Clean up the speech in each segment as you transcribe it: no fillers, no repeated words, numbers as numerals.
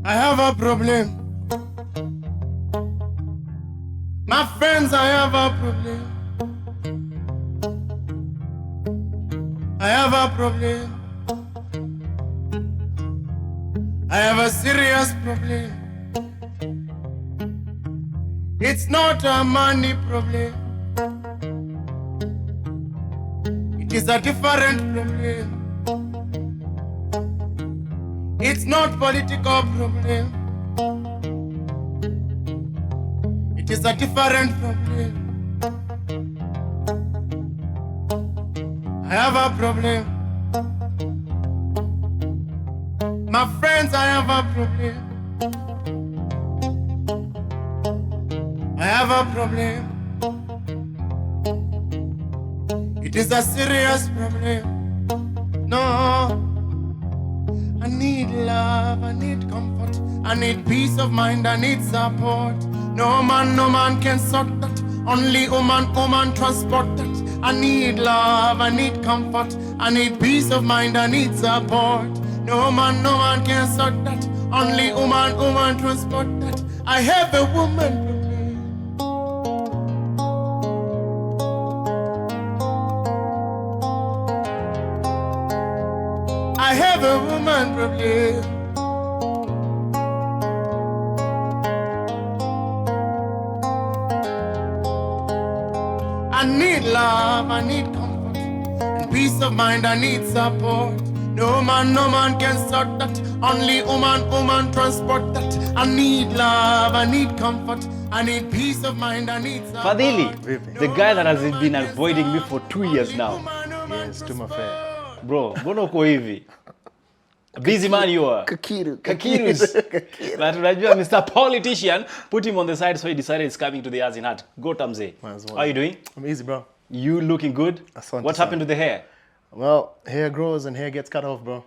I have a problem. My friends, I have a problem. I have a problem. I have a serious problem. It's not a money problem. It is a different problem. It's not political problem. It is a different problem. I have a problem. My friends, I have a problem. I have a problem. It is a serious problem. No. I need love, I need comfort, I need peace of mind, I need support. No man can sort that. Only woman transport that. I need love, I need comfort, I need peace of mind, I need support. No man can sort that. Only woman transport that. I have a woman problem. I have a woman problem. I need love, I need comfort, and peace of mind, I need support. No man can sort that. Only woman transport that. I need love, I need comfort, I need peace of mind, I need support. Fadhilee, the guy that has been avoiding me for 2 years now. Yes, to my fair. Bro, mbona uko hivi? Busy man you are. Kakirus. But unajua Mr. Politician, put him on the side, so he decided he's coming to the TheArtsinHeart. Go Tamze. How are you doing? I'm easy, bro. You looking good? What happened to the hair? Well, hair grows and hair gets cut off, bro.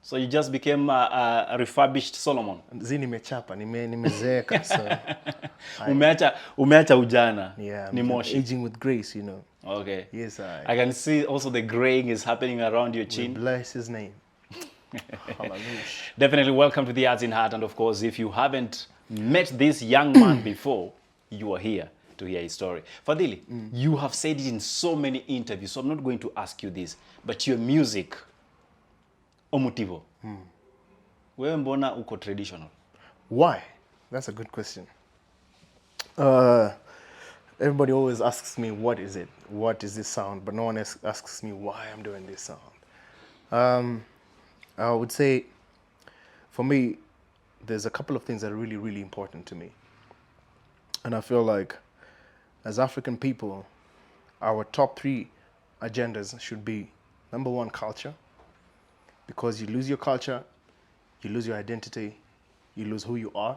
So you just became a refurbished Solomon. Nimechapa, nimezeeka, so. Umeacha ujana. Yeah, ni moshi. Aging with grace, you know. Okay. Yes, I can see also the graying is happening around your chin. We bless his name. Definitely welcome to the TheArtsinHeart, and of course, if you haven't met this young man before, you are here to hear his story. Fadhilee, you have said it in so many interviews, so I'm not going to ask you this, but your music, OMUTIBO, wewe mbona uko traditional? Why? That's a good question. Everybody always asks me, what is it? What is this sound? But no one asks me why I'm doing this sound. I would say, for me, there's a couple of things that are really, really important to me. And I feel like, as African people, our top 3 agendas should be, number 1, culture. Because you lose your culture, you lose your identity, you lose who you are,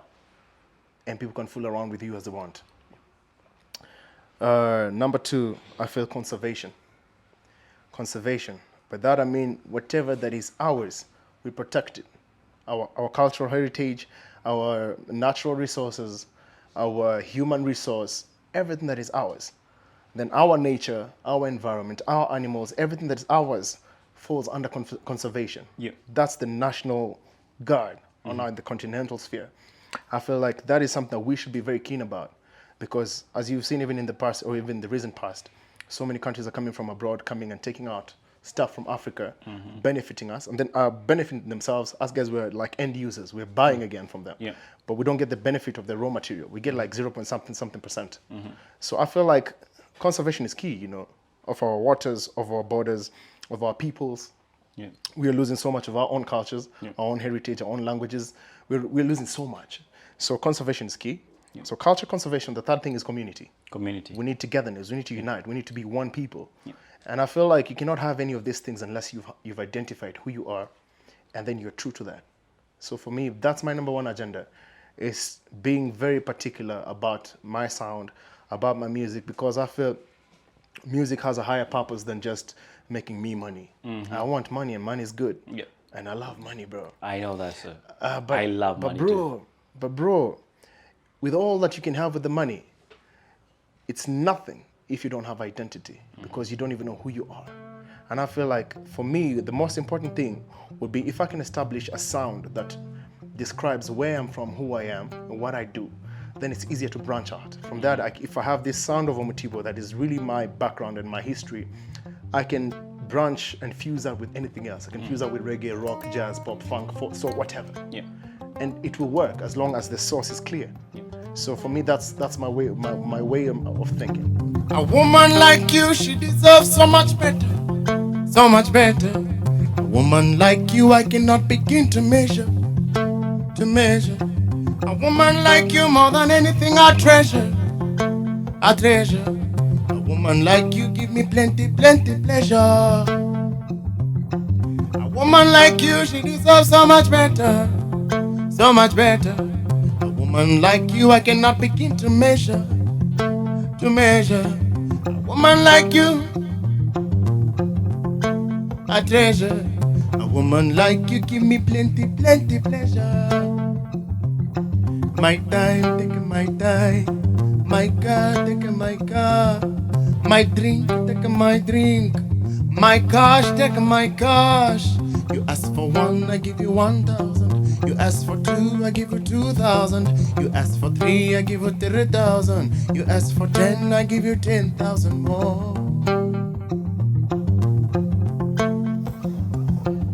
and people can fool around with you as they want. Number 2, I feel conservation. Conservation. By that I mean whatever that is ours, we protect it. Our cultural heritage, our natural resources, our human resource, everything that is ours. Then our nature, our environment, our animals, everything that is ours falls under conservation. Yeah. That's the national guard on the continental sphere. I feel like that is something that we should be very keen about, because as you've seen even in the past, or even the recent past, so many countries are coming from abroad, coming and taking out stuff from Africa, benefiting us, and then benefiting themselves. Us guys were like end users. We're buying again from them, but we don't get the benefit of the raw material. We get like 0.something%. So I feel like conservation is key, you know, of our waters, of our borders, of our peoples. Yeah. We are losing so much of our own cultures, our own heritage, our own languages. We're losing so much. So conservation is key. So culture conservation, the third thing is community. Community. We need togetherness. We need to unite. We need to be one people. And I feel like you cannot have any of these things unless you've identified who you are, and then you're true to that. So for me, that's my number 1 agenda, is being very particular about my sound, about my music, because I feel music has a higher purpose than just making me money. I want money, and money is good. Yeah. And I love money, bro. I know that, sir. I love money too. But bro, with all that you can have with the money, it's nothing if you don't have identity, because you don't even know who you are. And I feel like, for me, the most important thing would be if I can establish a sound that describes where I'm from, who I am, and what I do, then it's easier to branch out. From that, if I have this sound of OMUTIBO that is really my background and my history, I can branch and fuse that with anything else. I can fuse that with reggae, rock, jazz, pop, funk, folk, so whatever. Yeah. And it will work as long as the source is clear. So for me, that's my way, my way of thinking. A woman like you, she deserves so much better, so much better. A woman like you, I cannot begin to measure, to measure. A woman like you, more than anything I treasure, I treasure. A woman like you, give me plenty, plenty pleasure. A woman like you, she deserves so much better, so much better. A woman like you, I cannot begin to measure, to measure. A woman like you, I treasure. A woman like you, give me plenty, plenty pleasure. My time, taking my time. My car, taking my car. My drink, taking my drink. My cash, taking my cash. You ask for one, I give you 1,000. You ask for two, I give you 2,000. You ask for three, I give you 3,000. You ask for 10, I give you 10,000 more.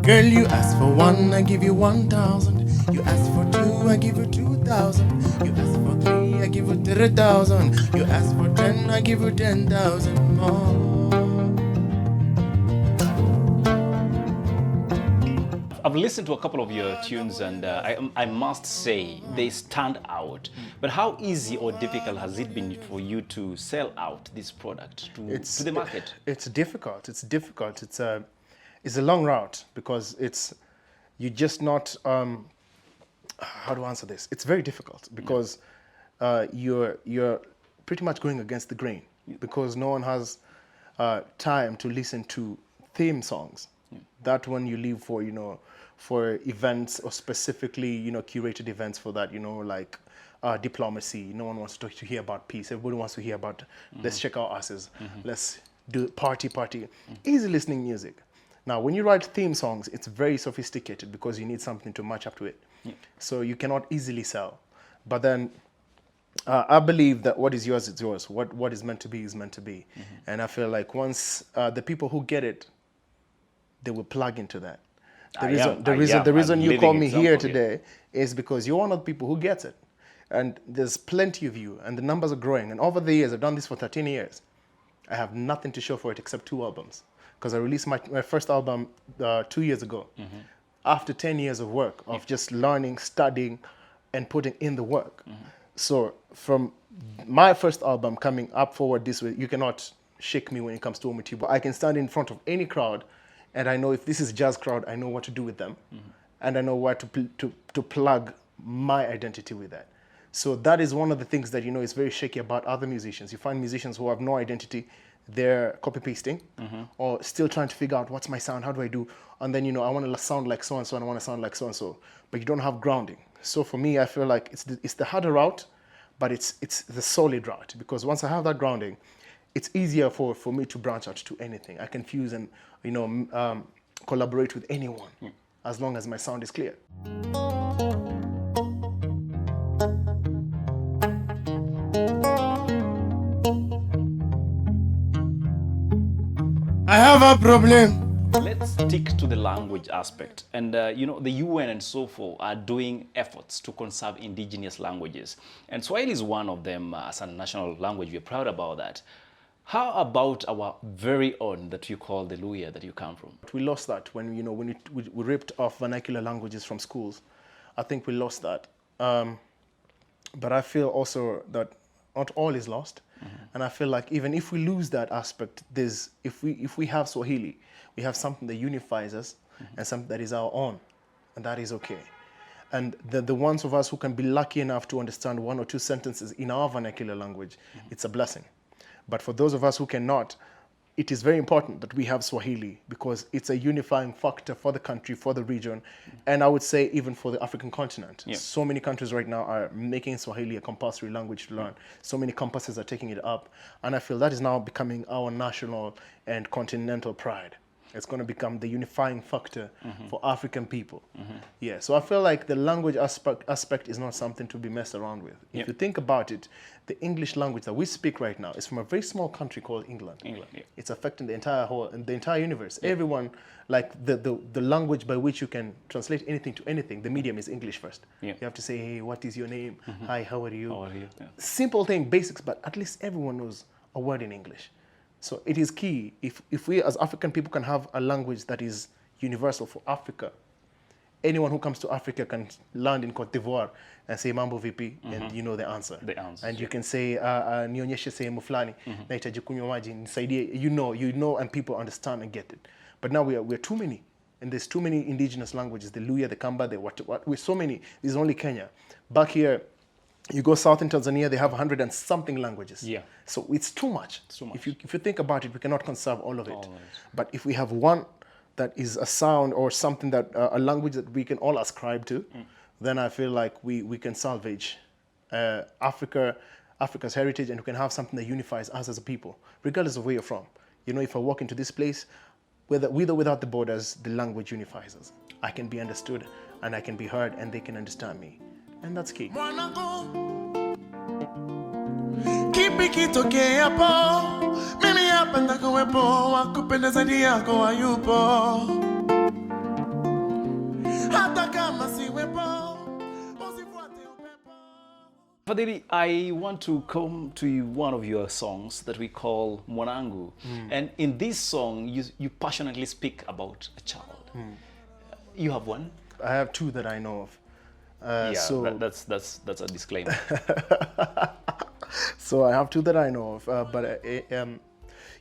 Girl, you ask for one, I give you 1,000. You ask for two, I give you 2,000. You ask for three, I give you 3,000. You ask for 10, I give you 10,000 more. I've listened to a couple of your tunes, and I must say they stand out. But how easy or difficult has it been for you to sell out this product to the market? It's difficult. It's difficult. It's a long route because you're just not. How to answer this? It's very difficult because you're pretty much going against the grain because no one has time to listen to theme songs. That one you leave for for events or specifically curated events for that like diplomacy. No one wants to hear about peace. Everybody wants to hear about let's check our asses. Let's do party. Easy listening music. Now, when you write theme songs, it's very sophisticated because you need something to match up to it. So you cannot easily sell. But then I believe that what is yours is yours. What is meant to be is meant to be. And I feel like once the people who get it, they will plug into that. The reason you call me here today is because you're one of the people who gets it. And there's plenty of you, and the numbers are growing. And over the years, I've done this for 13 years. I have nothing to show for it except 2 albums. Because I released my first album 2 years ago. After 10 years of work, of just learning, studying, and putting in the work. So from my first album coming up forward this way, you cannot shake me when it comes to OMUTIBO. I can stand in front of any crowd, and I know if this is jazz crowd, I know what to do with them. And I know where to plug my identity with that. So that is one of the things that is very shaky about other musicians. You find musicians who have no identity, they're copy-pasting or still trying to figure out what's my sound, how do I do? And then, I want to sound like so-and-so and I want to sound like so-and-so, but you don't have grounding. So for me, I feel like it's the harder route, but it's the solid route because once I have that grounding, it's easier for me to branch out to anything. I can fuse and, collaborate with anyone as long as my sound is clear. I have a problem. Let's stick to the language aspect. And, the UN and so forth are doing efforts to conserve indigenous languages. And Swahili is one of them as a national language. We're proud about that. How about our very own that you call the Luya that you come from? We lost that when, we ripped off vernacular languages from schools. I think we lost that. But I feel also that not all is lost. And I feel like even if we lose that aspect, if we have Swahili, we have something that unifies us and something that is our own, and that is okay. And the ones of us who can be lucky enough to understand 1 or 2 sentences in our vernacular language, it's a blessing. But for those of us who cannot, it is very important that we have Swahili because it's a unifying factor for the country, for the region, and I would say even for the African continent. So many countries right now are making Swahili a compulsory language to learn. So many campuses are taking it up, and I feel that is now becoming our national and continental pride. It's going to become the unifying factor for African people. Yeah, so I feel like the language aspect is not something to be messed around with. If you think about it, the English language that we speak right now is from a very small country called England. It's affecting the entire universe. Everyone, like the language by which you can translate anything to anything, the medium is English first. You have to say, hey, what is your name? Hi, how are you? How are you? Simple thing, basics, but at least everyone knows a word in English. So it is key, if we as African people can have a language that is universal for Africa, anyone who comes to Africa can land in Cote d'Ivoire and say mambo vipi, and you know the answer. And you can say, nionyeshe sehemu fulani, nahitaji kunywa maji, nisaidie, you know, and people understand and get it. But now we're too many, and there's too many indigenous languages, the Luya, the Kamba, the what, we're so many. There's only Kenya. Back here, you go south in Tanzania, they have 100 and something languages. So it's too much. If you think about it, we cannot conserve all of it. But if we have one that is a sound or something that, a language that we can all ascribe to, then I feel like we can salvage Africa's heritage, and we can have something that unifies us as a people, regardless of where you're from. You know, if I walk into this place, with or without the borders, the language unifies us. I can be understood, and I can be heard, and they can understand me. And that's key. Kipi kitokee hapo, mimi hapa nitakuwepo, wakupenda zaidi yako hayupo, hata kama siwepo, usifuate upepo. Fadhilee, I want to come to one of your songs that we call Mwanangu. And in this song, you passionately speak about a child. You have one? I have two that I know of. So that's a disclaimer. So I have two that I know of,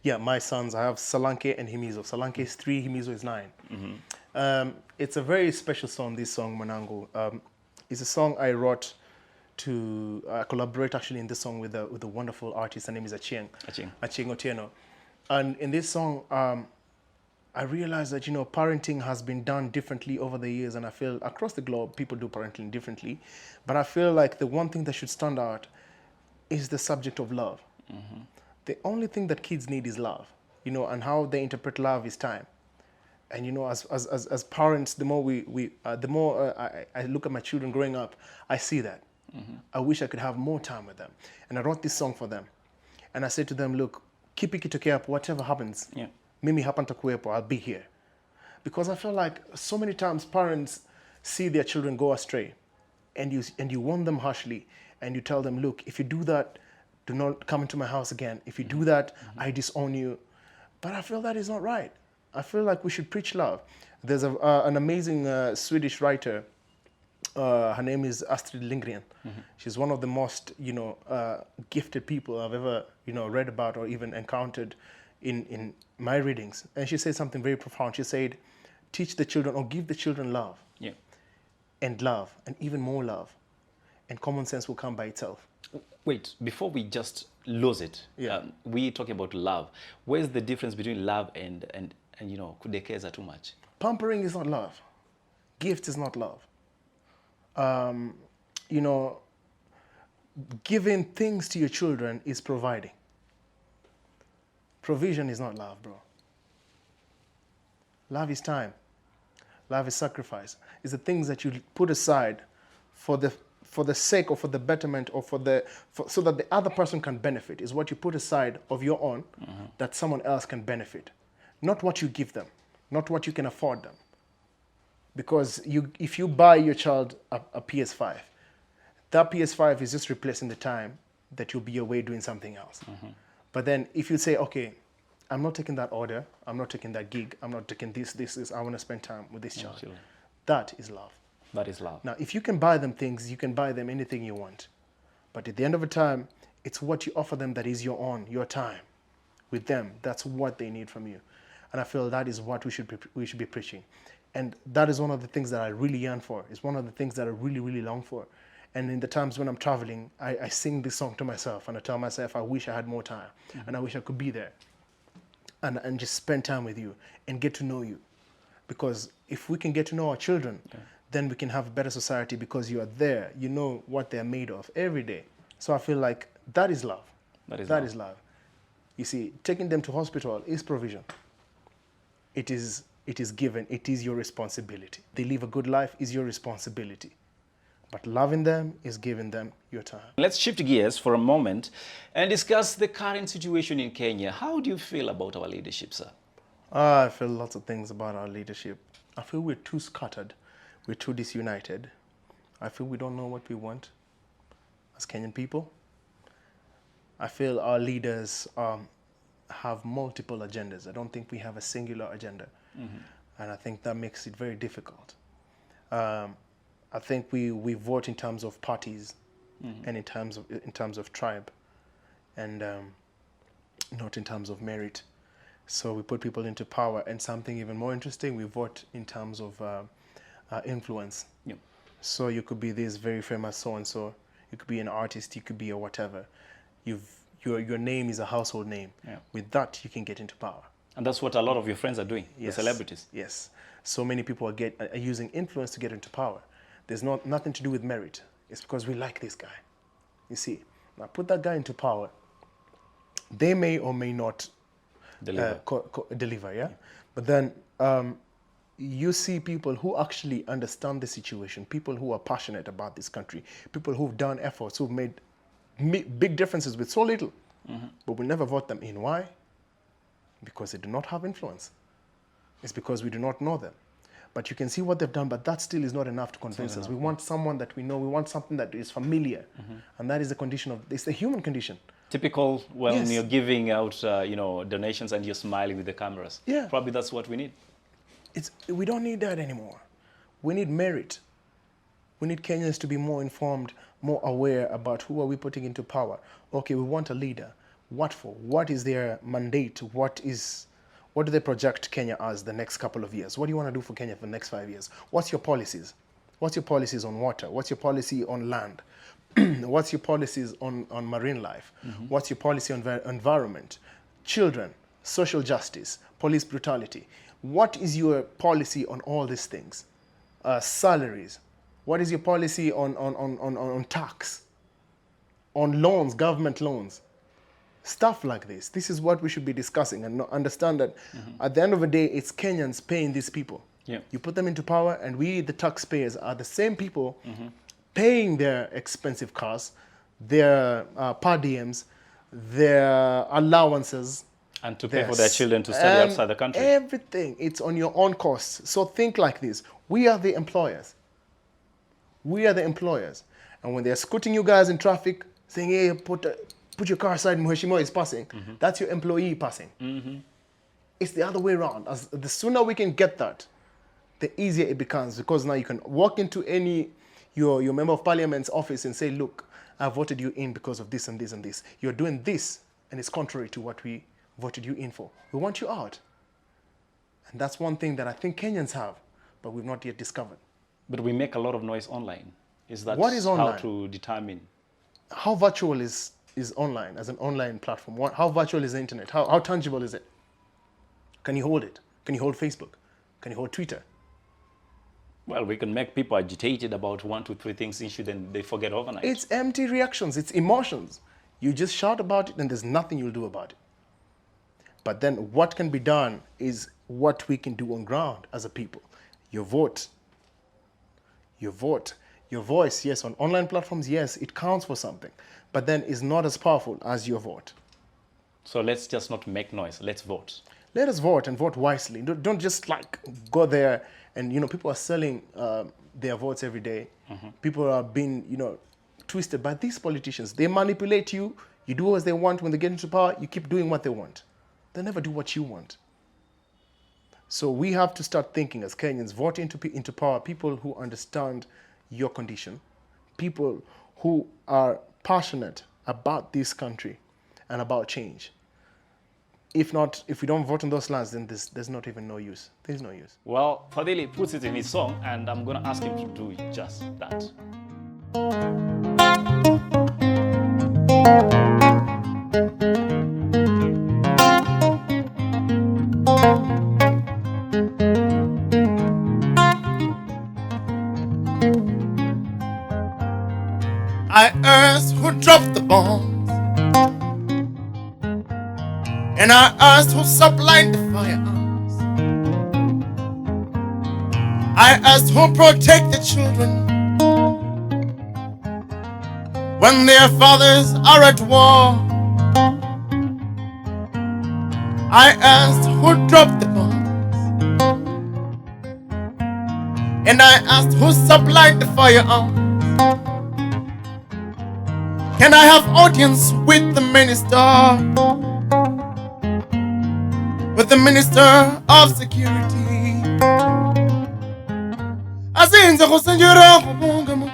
yeah, my sons, I have Salanke and Himizo. Salanke is 3, Himizo is 9. It's a very special song, this song, Mwanangu. It's a song I wrote to collaborate actually in this song with a wonderful artist. Her name is Acheng Otieno. And in this song, I realized that, you know, parenting has been done differently over the years, and I feel across the globe people do parenting differently. But I feel like the one thing that should stand out is the subject of love. The only thing that kids need is love, you know, and how they interpret love is time. And you know, as parents, the more I look at my children growing up, I see that. I wish I could have more time with them. And I wrote this song for them. And I said to them, look, kipi kitokea hapo, whatever happens, mimi hapa nitakuwepo, I'll be here. Because I feel like so many times parents see their children go astray, and you warn them harshly, and you tell them, look, if you do that, do not come into my house again. If you do that, I disown you. But I feel that is not right. I feel like we should preach love. There's an amazing Swedish writer. Her name is Astrid Lindgren. She's one of the most, you know, gifted people I've ever, you know, read about or even encountered in my readings. And she said something very profound. She said, teach the children or give the children love. And love, and even more love. And common sense will come by itself. Wait, before we just lose it, we talking about love. Where's the difference between love and you know, kudekeza too much? Pampering is not love. Gift is not love. You know, giving things to your children is providing. Provision is not love, bro. Love is time. Love is sacrifice. It's the things that you put aside for the sake or for the betterment or so that the other person can benefit. Is what you put aside of your own that someone else can benefit. Not what you give them, not what you can afford them. Because if you buy your child a PS5, that PS5 is just replacing the time that you'll be away doing something else. But then if you say, okay, I'm not taking that order, I'm not taking that gig, I'm not taking this, I want to spend time with this child. That is love. That is love. Now, if you can buy them things, you can buy them anything you want. But at the end of the time, it's what you offer them that is your own, your time with them. That's what they need from you. And I feel that is what we should be preaching. And that is one of the things that I really yearn for. It's one of the things that I really, really long for. And in the times when I'm traveling, I sing this song to myself, and I tell myself, I wish I had more time, and I wish I could be there and just spend time with you and get to know you. Because if we can get to know our children, then we can have a better society, because you are there. You know what they're made of every day. So I feel like that is love. That is love. You see, taking them to hospital is provision. it is given. It is your responsibility. They live a good life is your responsibility. But loving them is giving them your time. Let's shift gears for a moment and discuss the current situation in Kenya. How do you feel about our leadership, sir? I feel lots of things about our leadership. I feel we're too scattered. We're too disunited. I feel we don't know what we want as Kenyan people. I feel our leaders have multiple agendas. I don't think we have a singular agenda. And I think that makes it very difficult. I think we vote in terms of parties and in terms of tribe, and not in terms of merit. So we put people into power, and something even more interesting, we vote in terms of influence. Yep. So you could be this very famous so-and-so, you could be an artist, you could be a whatever. Your name is a household name. Yeah. With that, you can get into power. And that's what a lot of your friends are doing, Yes. the celebrities. Yes. So many people are using influence to get into power. There's nothing to do with merit. It's because we like this guy. You see, now put that guy into power. They may or may not Deliver. deliver, yeah? But then you see people who actually understand the situation, people who are passionate about this country, people who've done efforts, who've made big differences with so little, but we never vote them in. Why? Because they do not have influence. It's because we do not know them. But you can see what they've done, but that still is not enough to convince us. We want someone that we know, we want something that is familiar. And that is the condition it's the human condition. Typical when Yes. you're giving out donations and you're smiling with the cameras. Yeah. Probably that's what we need. We don't need that anymore. We need merit. We need Kenyans to be more informed, more aware about who are we putting into power. Okay, we want a leader. What for? What is their mandate? What do they project Kenya as the next couple of years? What do you want to do for Kenya for the next 5 years? What's your policies? What's your policies on water? What's your policy on land? What's your policies on marine life? What's your policy on environment? Children, social justice, police brutality. What is your policy on all these things? Salaries. What is your policy on tax? On loans, government loans? Stuff like this. This is what we should be discussing, and understand that at the end of the day, it's Kenyans paying these people. Yeah. You put them into power, and we, the taxpayers, are the same people paying their expensive cars, their per diems, their allowances. And to pay for their children to study and outside the country. Everything. It's on your own costs. So think like this. We are the employers. We are the employers. And when they're scooting you guys in traffic, saying, hey, put your car aside, Mheshimiwa is passing, that's your employee passing. It's the other way around. The sooner we can get that, the easier it becomes, because now you can walk into your member of parliament's office and say, look, I voted you in because of this and this and this. You're doing this, and it's contrary to what we voted you in for. We want you out. And that's one thing that I think Kenyans have, but we've not yet discovered. But we make a lot of noise online. Is that What is online? how to determine? How virtual is online as an online platform? How virtual is the internet? How tangible is it? Can you hold it? Can you hold Facebook? Can you hold Twitter? Well, we can make people agitated about 1, 2, 3 things issue, then they forget overnight. It's empty reactions. It's emotions. You just shout about it and there's nothing you'll do about it. But then what can be done is what we can do on ground as a people. Your vote. Your vote. Your voice, yes, on online platforms, yes, it counts for something. But then it's not as powerful as your vote. So let's just not make noise. Let's vote. Let us vote and vote wisely. Don't just like go there and, people are selling their votes every day. People are being, twisted by these politicians. They manipulate you. You do as they want. When they get into power, you keep doing what they want. They never do what you want. So we have to start thinking as Kenyans, vote into power people who understand your condition, people who are passionate about this country and about change. If we don't vote on those lines, then there's not even no use. There's no use. Well, Fadhilee puts it in his song, and I'm going to ask him to do just that. I asked who dropped the bombs, and I asked who supplied the firearms. I asked who protect the children when their fathers are at war. I asked who dropped the bomb, and I asked who supplied the firearm. Can I have audience with the minister? With the minister of security? Asinze kusenjera kubunga muka,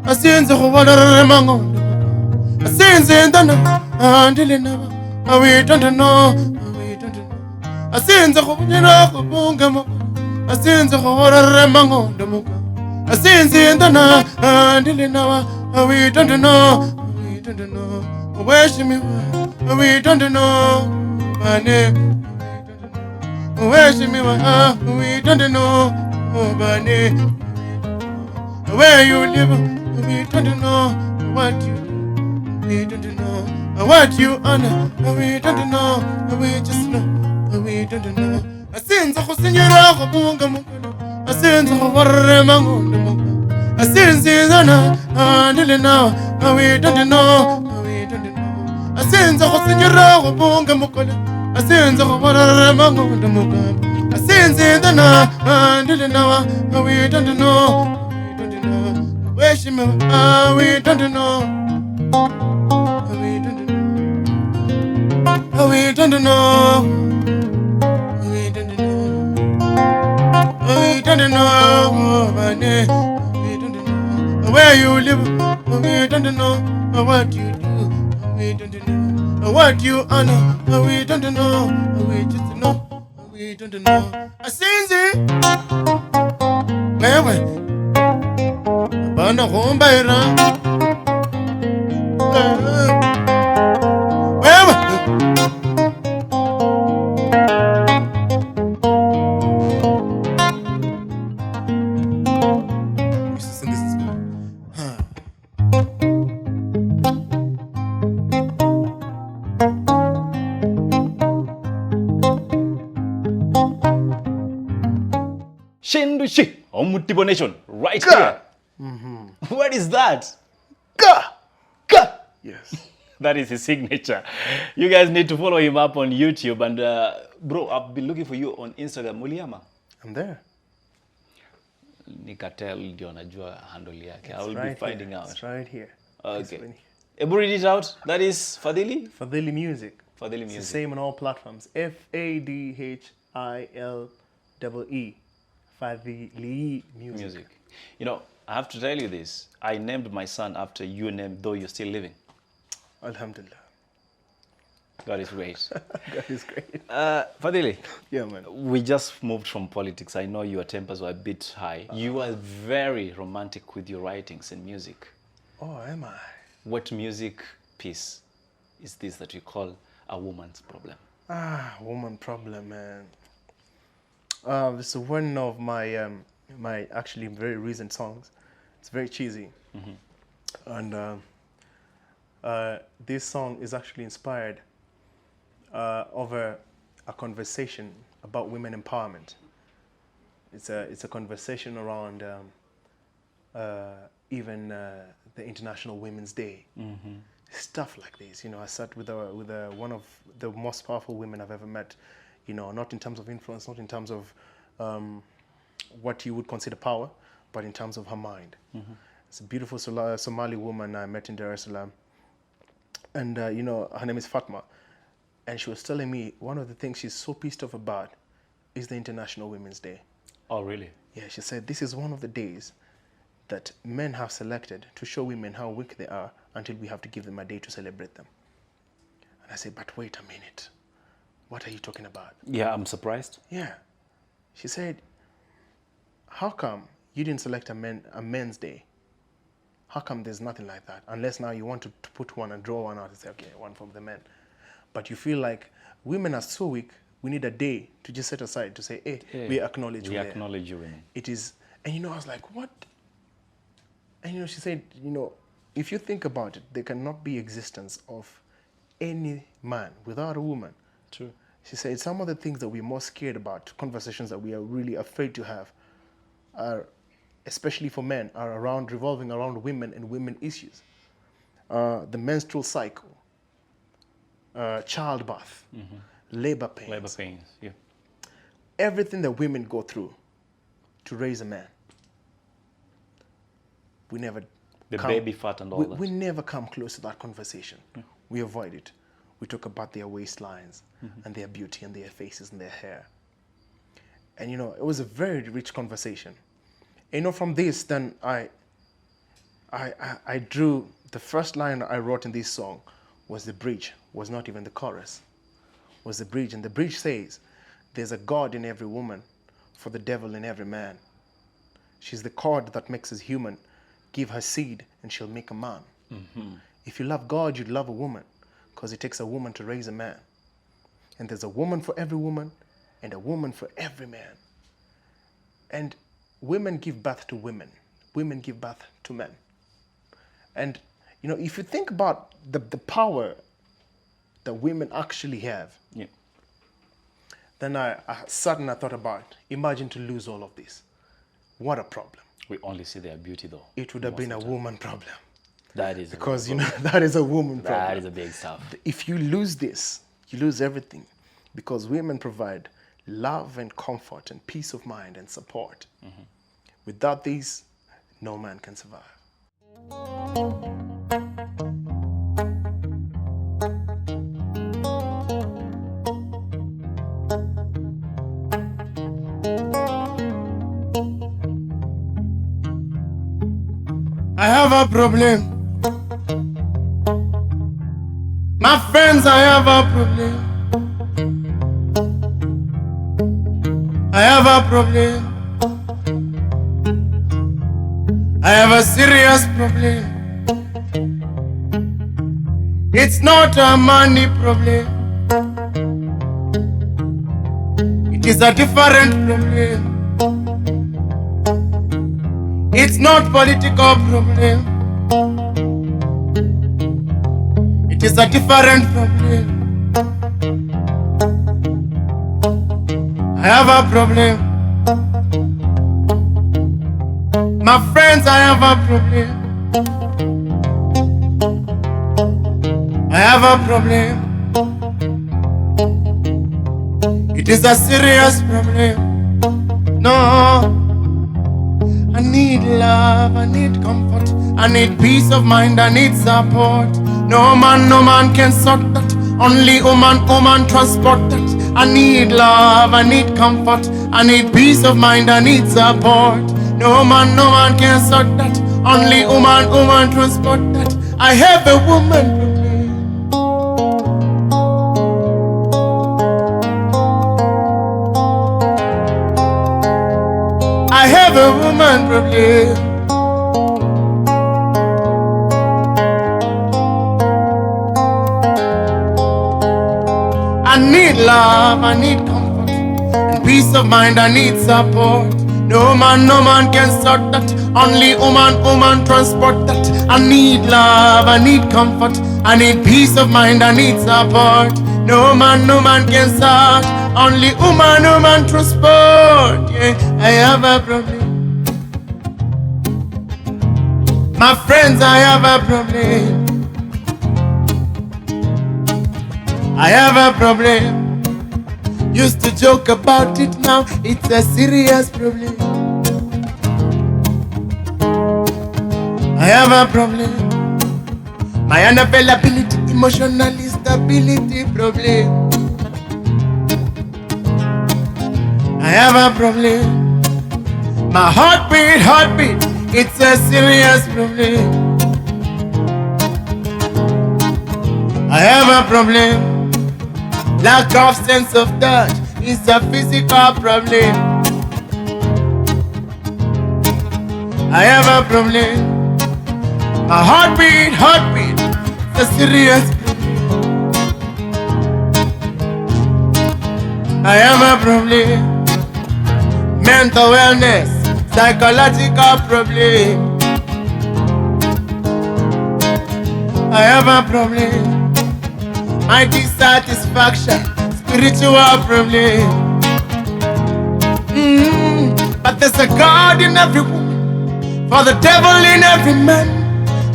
asinze kubalere mangondo muka, asinze ndana andile naba, we don't know, we don't know. Asinze kubunyira kubunga muka, asinze kubalere mangondo muka, asinze ndana andile naba, we don't know, we don't know. Where she me, we don't know, my name. Where she me, we don't know, my name. Where you live, we don't know what you do, we don't know what you honor, we don't know, we just know, we don't know. I sins of Senora Bunga Muka, I sins of Warremango, I sins in Anna, and now, we don't know, we don't know. I sins of Senora Bunga Muka, I sins of Warremango, I sins in Anna, and now, we don't know. Where she me, we don't know. We don't know. We don't know. We don't know. We don't know. My name. We don't know. Where you live. We don't know. What you do. We don't know. What you honor. We don't know. We just know. We don't know. I seen it. Where? Bana hombaira. Shindushi, OMUTIBO Nation, right here. What is that? Ka! Ka! Yes. That is his signature. You guys need to follow him up on YouTube. And bro, I've been looking for you on Instagram. Uliama? I'm there. Nikatel ndio najua handle yake. I will right be finding here. out. It's right here. Okay. Read it out. That is Fadhilee? Fadhilee Music. Fadhilee It's the Music. same on all platforms. Fadhilee. Fadhilee Music. You know, I have to tell you this. I named my son after your name, though you're still living. Alhamdulillah. God is great. God is great. Fadhilee, Yeah, man. we just moved from politics. I know your tempers were a bit high. You are very romantic with your writings and music. Oh, am I? What music piece is this that you call a woman's problem? Woman problem, man. This is one of my my actually very recent songs. It's very cheesy, and this song is actually inspired over a conversation about women empowerment. It's a conversation around even the International Women's Day. Stuff like this, you know. I sat with one of the most powerful women I've ever met. You know, not in terms of influence, not in terms of what you would consider power, but in terms of her mind. It's a beautiful Somali woman I met in Dar es Salaam. And, you know, her name is Fatma. And she was telling me one of the things she's so pissed off about is the International Women's Day. Oh, really? Yeah, she said this is one of the days that men have selected to show women how weak they are until we have to give them a day to celebrate them. And I said, but wait a minute. What are you talking about? Yeah, I'm surprised. Yeah. She said, how come you didn't select a men's day? How come there's nothing like that? Unless now you want to put one and draw one out and say, okay, one from the men. But you feel like women are so weak, we need a day to just set aside to say, hey, we acknowledge We women. acknowledge you women. It is, and you know, I was like, what? And you know, she said, you know, if you think about it, there cannot be existence of any man without a woman. True. She said some of the things that we're more scared about, conversations that we are really afraid to have, are, especially for men, are revolving around women and women issues. The menstrual cycle, childbirth, labor pains. Labor pains, yeah. Everything that women go through to raise a man. We never baby fat and all that. We never come close to that conversation. We avoid it. We talk about their waistlines and their beauty and their faces and their hair. And it was a very rich conversation. From this, then I drew the first line I wrote in this song was the bridge, was not even the chorus, was the bridge. And the bridge says, there's a God in every woman, for the devil in every man. She's the cord that makes us human. Give her seed and she'll make a man. If you love God, you'd love a woman, because it takes a woman to raise a man. And there's a woman for every woman and a woman for every man. And women give birth to women. Women give birth to men. And, if you think about the power that women actually have, then I sat and I thought about, imagine to lose all of this. What a problem. We only see their beauty, though. It would have been a woman problem. That is because that is a woman problem. That is a big stuff. If you lose this, you lose everything, because women provide love and comfort and peace of mind and support. Without these, no man can survive. I have a problem. My friends, I have a problem. I have a problem. I have a serious problem. It's not a money problem. It is a different problem. It's not political problem. It is a different problem. I have a problem. My friends, I have a problem. I have a problem. It is a serious problem. No. I need love, I need comfort, I need peace of mind, I need support. No man can sort that. Only woman transport that. I need love, I need comfort, I need peace of mind, I need support. No man can sort that. Only woman transport that. I have a woman problem. I have a woman problem. I need love, I need comfort, and peace of mind, I need support. No man can sort that. Only woman transport that. I need love, I need comfort, I need peace of mind, I need support. No man can sort. Only woman transport. Yeah, I have a problem. My friends, I have a problem. I have a problem. Used to joke about it, now it's a serious problem. I have a problem. My unavailability, emotional instability problem. I have a problem. My heartbeat, it's a serious problem. I have a problem. Lack of sense of touch is a physical problem. I have a problem. My heartbeat, it's a serious problem. I have a problem. Mental wellness, psychological problem. I have a problem. My dissatisfaction, spiritual problem. But There's a God in every woman, for the devil in every man.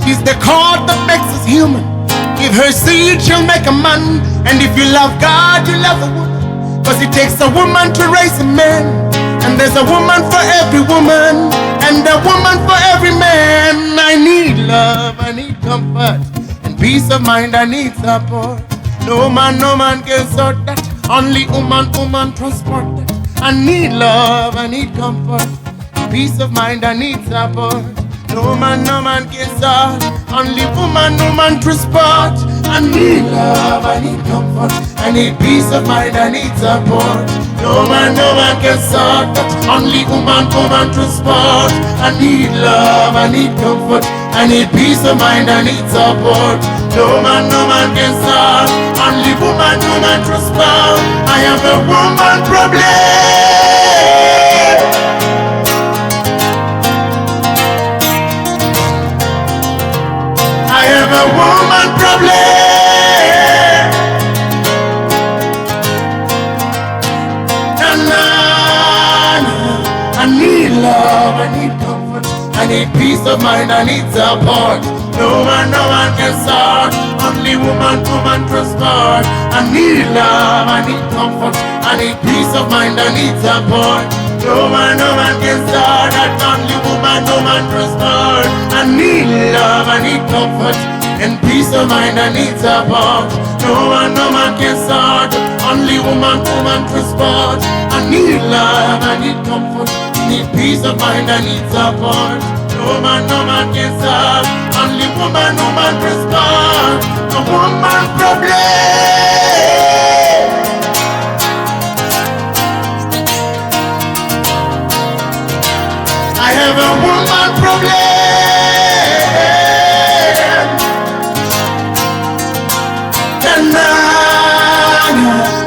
She's the cord that makes us human. Give her seed, she'll make a man. And if you love God, you love a woman, cause it takes a woman to raise a man. And there's a woman for every woman, and a woman for every man. I need love, I need comfort, and peace of mind, I need support. No man can sort that. Only woman transport that. I need love, I need comfort, peace of mind, I need support. No man can sort. Only woman transport. I need love, I need comfort, I need peace of mind, I need support. No man can sort that. Only woman transport. I need love, I need comfort, I need peace of mind, I need support. No man can sort. Only woman transport. I have a woman problem. I have a woman problem. I need love, I need comfort, I need peace of mind, I need support. No man can sort. Only woman transport. I need love, I need comfort, I need peace of mind, I need support. No man can sort. Only woman transport. I need love, I need comfort, and peace of mind, I need support. No man can sort. Only woman transport. I need love, I need comfort, I need peace of mind, I need support. No man can sort. Only woman transport. A woman problem. I have a woman problem.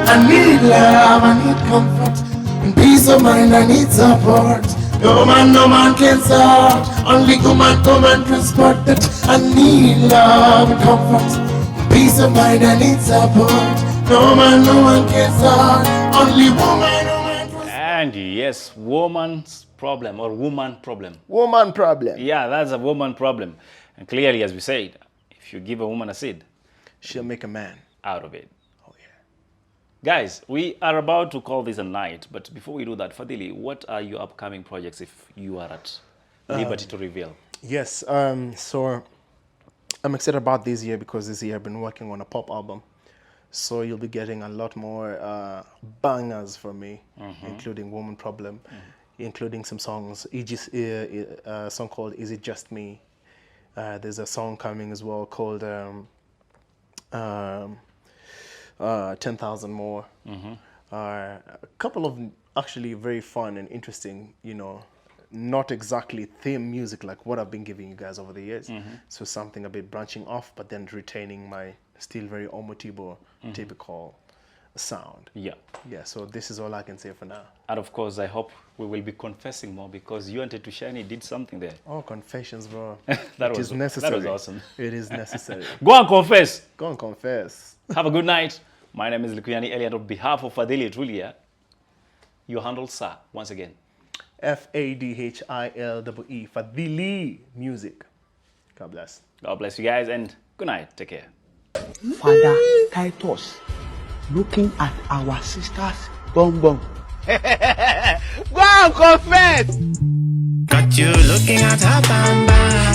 I need love, I need comfort, and peace of mind, I need support. No man can sort. Only woman transport that. I need love and comfort, and peace of mind, I need support. No man can sort. Only woman transport. And yes, woman's problem or woman problem. Woman problem. Yeah, that's a woman problem. And clearly, as we said, if you give a woman a seed, She'll make a man. out of it. Oh yeah. Guys, we are about to call this a night, but before we do that, Fadhilee, what are your upcoming projects if you are at liberty to reveal? Yes. So I'm excited about this year because this year I've been working on a pop album. So you'll be getting a lot more bangers from me, including Woman Problem, including some songs, a song called Is It Just Me? There's a song coming as well called 10,000 More. A couple of actually very fun and interesting, not exactly theme music like what I've been giving you guys over the years. So something a bit branching off, but then retaining my still very OMUTIBO typical sound. Yeah. Yeah, so this is all I can say for now. And of course, I hope we will be confessing more because you and Tetushani did something there. Oh, confessions, bro. That It was is necessary. That was awesome. It is necessary. Go and confess. Go and confess. Have a good night. My name is Likuyani Elliott. On behalf of Fadhilee Itulya, your handle, sir, once again. Fadhilee, Fadhilee Music. God bless. God bless you guys and good night. Take care. Father Titus looking at our sister's bum bum. Go and confess! Got you looking at her bam bam.